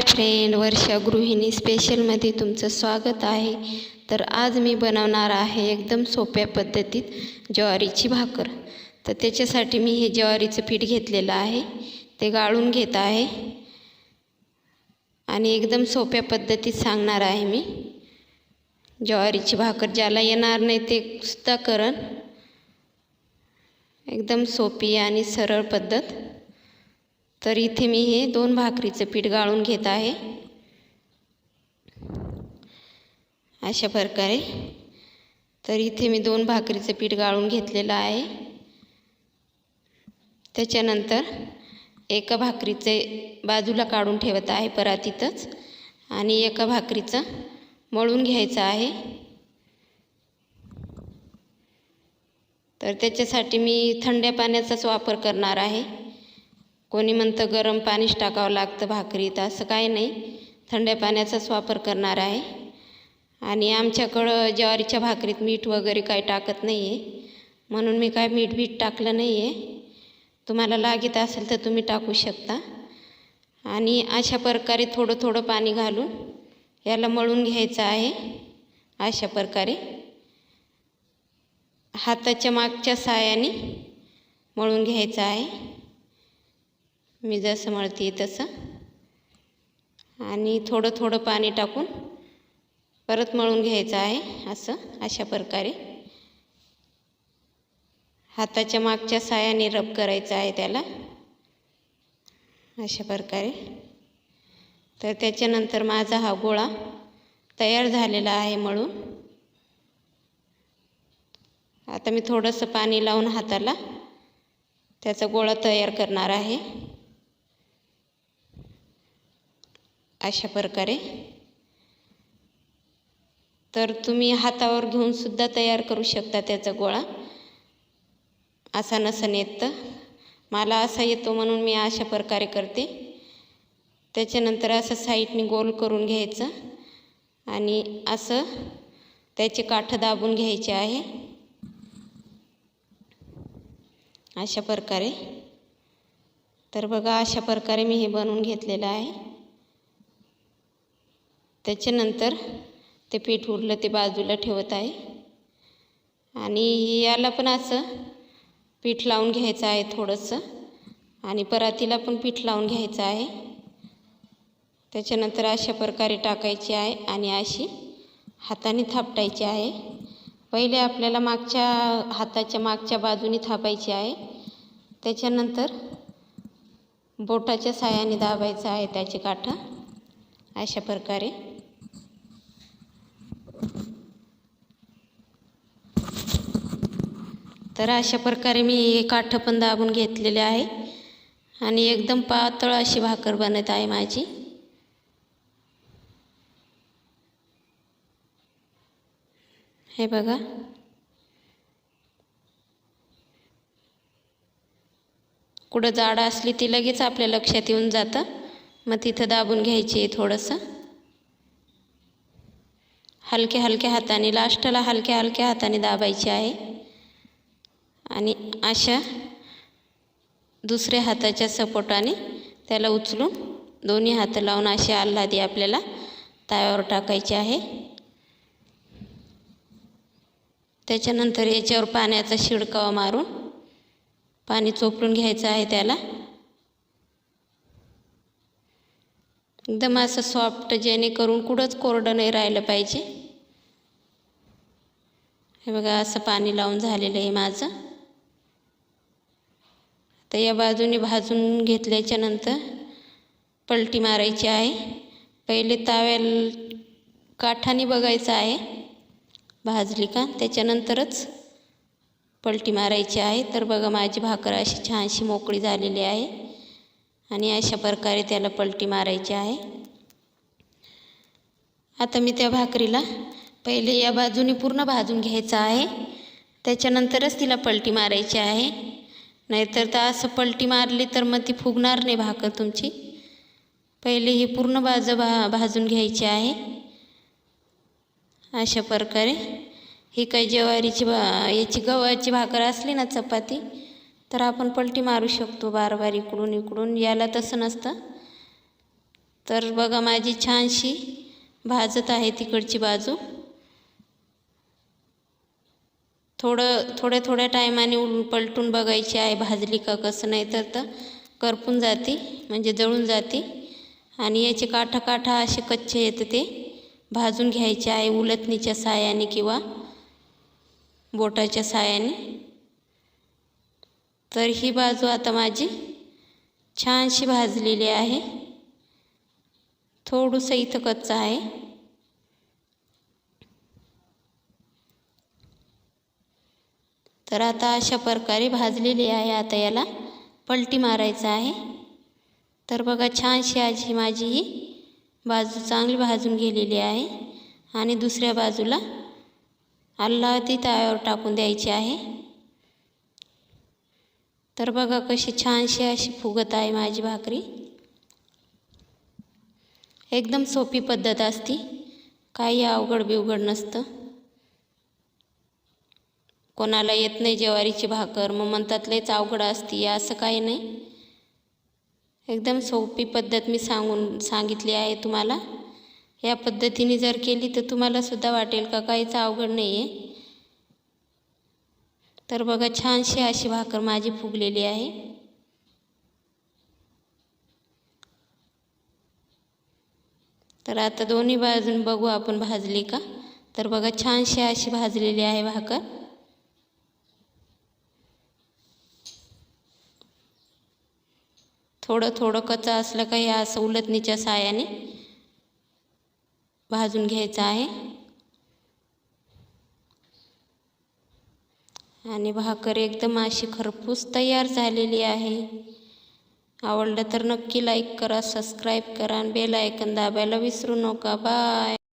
Friend, वर्षा गृहिणी स्पेशलमध्ये तुमचं स्वागत आहे। तर आज मी बनवणार आहे एकदम सोप्या पद्धतीत ज्वारीची भाकर। तर त्याच्यासाठी मी हे ज्वारीचं पीठ घेतलेलं आहे, ते गाळून घेत आहे आणि एकदम सोप्या पद्धतीत सांगणार आहे मी। ज्वारीची भाकर ज्याला येणार नाही ते सुद्धा करण, एकदम सोपी आणि सरळ पद्धत। तर इथे मी हे 2 भाकरीचं पीठ गाळून घेत आहे अशा प्रकारे। तर इथे मी 2 भाकरीचं पीठ गाळून घेतलेलं आहे। त्याच्यानंतर एका भाकरीचे बाजूला काढून ठेवत आहे परातीतच, आणि एका भाकरीचं मळून घ्यायचं आहे। तर त्याच्यासाठी मी थंड्या पाण्याचाच वापर करणार आहे। कोणी म्हणतं गरम पाणीच टाकावं लागतं भाकरीत, असं काही नाही, थंड्या पाण्याचाच वापर करणार आहे। आणि आमच्याकडं ज्वारीच्या भाकरीत मीठ वगैरे काही टाकत नाही आहे, म्हणून मी काय मीठ टाकलं नाही आहे। तुम्हाला लागत असेल तर तुम्ही टाकू शकता। आणि अशा प्रकारे थोडं थोडं पाणी घालून याला मळून घ्यायचं आहे अशा प्रकारे, हाताच्या मागच्या साहाय्याने मळून घ्यायचं आहे। मी जसं मळते तसं, आणि थोडं थोडं पाणी टाकून परत मळून घ्यायचं आहे अशा प्रकारे। हाताच्या मागच्या साहाय्याने रब करायचं आहे त्याला अशा प्रकारे। तर त्याच्यानंतर माझा हा गोळा तयार झालेला आहे मळून। आता मी थोडंसं पाणी लावून हाताला त्याचा गोळा तयार करणार आहे अशा प्रकारे। तर तुम्ही हातावर घेऊन सुद्धा तयार करू शकता त्याचा गोळा, असा नसन येत, मला असा येतो म्हणून मी अशा प्रकारे करते। त्याच्यानंतर असं साईडने गोल करून घ्यायचं आणि असं त्याचे काठ दाबून घ्यायचे आहे अशा प्रकारे। तर बघा, अशा प्रकारे मी हे बनवून घेतलेलं आहे। त्याच्यानंतर ते पीठ उरलं ते बाजूला ठेवत आहे, आणि याला पण असं पीठ लावून घ्यायचं आहे थोडंसं, आणि परातीला पण पीठ लावून घ्यायचं आहे। त्याच्यानंतर अशा प्रकारे टाकायची आहे आणि अशी हाताने थापटायची आहे। पहिले आपल्याला हाताच्या मागच्या बाजूने थापायची आहे, त्याच्यानंतर बोटाच्या साहाय्याने दाबायचं आहे त्याची काठ अशा प्रकारे। तर अशा प्रकारे मी हे काठ पण दाबून घेतलेले आहे, आणि एकदम पातळ अशी भाकर बनत आहे माझी। हे बघा, कुठं जाड असली ती लगेच आपल्या लक्षात येऊन जातं, मग तिथं दाबून घ्यायची आहे थोडंसं हलक्या हलक्या हाताने, लास्टला हलक्या हलक्या हाताने दाबायची आहे। आणि अशा दुसऱ्या हाताच्या सपोर्टाने त्याला उचलून दोन्ही हात लावून अशी आल्हादी आपल्याला तव्यावर टाकायची आहे। त्याच्यानंतर याच्यावर पाण्याचा शिडकावा मारून पाणी चोपडून घ्यायचं आहे त्याला, एकदम असं सॉफ्ट, जेणेकरून कुठंच कोरडं नाही राहिलं पाहिजे। हे बघा, असं पाणी लावून झालेलं आहे माझं। तर या बाजूने भाजून घेतल्याच्या नंतर पलटी मारायची आहे। पहिले तव्याला काठाने बघायचं आहे भाजली का, त्याच्यानंतरच पलटी मारायची आहे। तर बघा, माझी भाकर अशी छानशी मोकळी झालेली आहे, आणि अशा प्रकारे त्याला पलटी मारायची आहे। आता मी त्या भाकरीला पहिले या बाजूने पूर्ण भाजून घ्यायचं आहे, त्याच्यानंतरच तिला पलटी मारायची आहे। नाहीतर तर असं पलटी मारली तर मग ती फुगणार नाही भाकर तुमची। पहिले ही पूर्ण बाजू भाजून घ्यायची आहे अशा प्रकारे। ही काही ज्वारीची याची गव्हाची भाकर असली ना, चपाती, तर आपण पलटी मारू शकतो बार बार इकडून इकडून। याला तसं नसतं, तर बघा माझी छानशी भाजत आहे तिकडची बाजू. थोड्या टायमाने पलटून बघायची आहे भाजली का कसं, नाही तर करपून जाते म्हणजे जळून जाते. आणि याचे काठा असे कच्चे येतं ते भाजून घ्यायचे आहे उलथणीच्या साहाय्याने किंवा बोटाच्या साहाय्याने. तर ही बाजू आता माझी छानशी भाजलेली आहे. थोडंसं इथं कच्चं आहे. तर आता अशा प्रकारे भाजलेली आहे. आता याला पलटी मारायचं आहे. तर बघा छानशी आजी माझी ही बाजू चांगली भाजून गेलेली आहे. आणि दुसऱ्या बाजूला आल्लादी तव्यावर टाकून द्यायची आहे. तर बघा कशी छानशी अशी फुगत आहे माझी भाकरी. एकदम सोपी पद्धत असती, काही अवघड बिवघड नसतं. कोणाला येत नाही ज्वारीची भाकर मग म्हणतात लयच अवघड असती, असं काही नाही. एकदम सोपी पद्धत मी सांगितली आहे तुम्हाला. या पद्धतीने जर केली तर तुम्हाला सुद्धा वाटेल का काहीच अवघड नाही आहे. तर बघा छानशी अशी भाकर माझी फुगलेली आहे. तर आता दोन्ही बाजून बघू आपण भाजली का. तर बघा छानशी अशी भाजलेली आहे भाकर. थोडं कच्चं असलं का या असं उलथणीच्या साहाय्याने भाजून घ्यायचं आहे. आणि भाकर एकदम अशी खरपूस तयार झालेली आहे. आवडलं तर नक्की लाईक करा, सबस्क्राईब करा आणि बेल आयकॉन दाबायला विसरू नका. बाय.